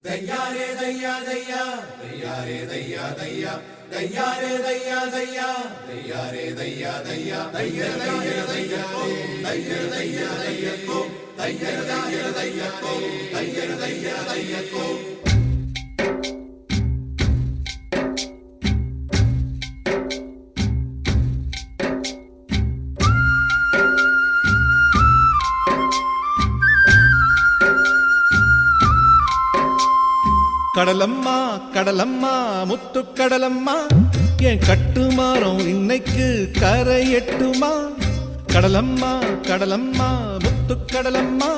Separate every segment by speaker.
Speaker 1: தையாரே தையா தையா தையாரே தையா தையா தையாரே தையா தையா தையாரே தையா தையா தையர் தையர் தையா தையர் தையா தையா தையர் தையர் தையா தையர் தையா தையா
Speaker 2: கடலம்மா கடலம்மா முத்து கடலம்மா என் கட்டுமாறம் இன்னைக்கு கரை எட்டுமா. கடலம்மா கடலம்மா முத்து கடலம்மா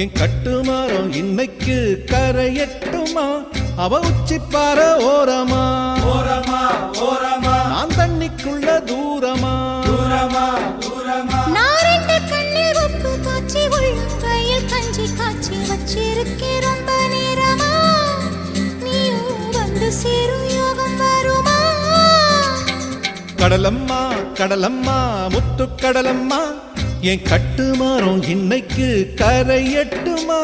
Speaker 2: என் கட்டுமாறம் இன்னைக்கு கரை எட்டுமா. அவ உச்சிப்பார ஓரமா
Speaker 1: ஓரமா ஓரமா
Speaker 2: நான் தண்ணிக்குள்ள தூரமா
Speaker 1: தூரமா தூரமா
Speaker 3: நாரெண்டு கண்ணில் உப்பு காய்ச்சி உள்ளங்கையில் கஞ்சி காய்ச்சி வச்சிருக்கேன் ரொம்ப நேரமா. நீயும் வந்து சேரும் யோகம் வருமா.
Speaker 2: கடலம்மா கடலம்மா முத்து கடலம்மா என் கட்டுமாறம் இன்னைக்கு கரை எட்டுமா.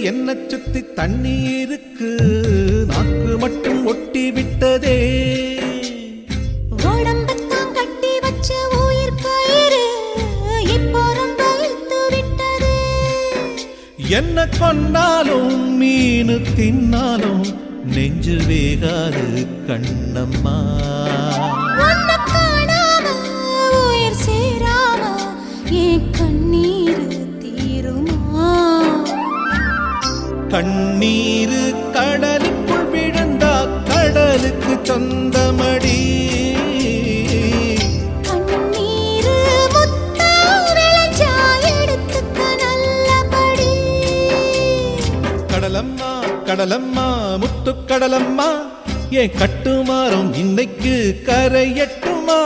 Speaker 2: என்ன சுத்தி தண்ணி இருக்கு, நாக்கு மட்டும் ஒட்டி விட்டதே.
Speaker 3: உடம்பத்தான் கட்டி வச்ச உயிர் கயிறு இப்போ ரொம்ப இழுத்து விட்டது.
Speaker 2: என்ன கொன்னாலும் மீனு தின்னாலும் நெஞ்சு வேகாது கண்ணம்மா.
Speaker 3: உன்னை காணாம உயிர் சேராம என் கண்ணீர் தீருமா.
Speaker 2: கண்ணீரு கடலுக்குள் விழுந்தா கடலுக்கு சொந்தமடி.
Speaker 3: கண்ணீரு முத்தா விளைஞ்சா எடுத்துக்க நல்லபடி.
Speaker 2: கடலம்மா கடலம்மா முத்து கடலம்மா என் கட்டுமாறம் இன்னைக்கு கரை எட்டுமா.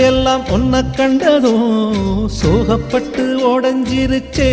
Speaker 2: எல்லாம் ஒன்ன கண்டதும் சோகப்பட்டு உடஞ்சிருச்சே.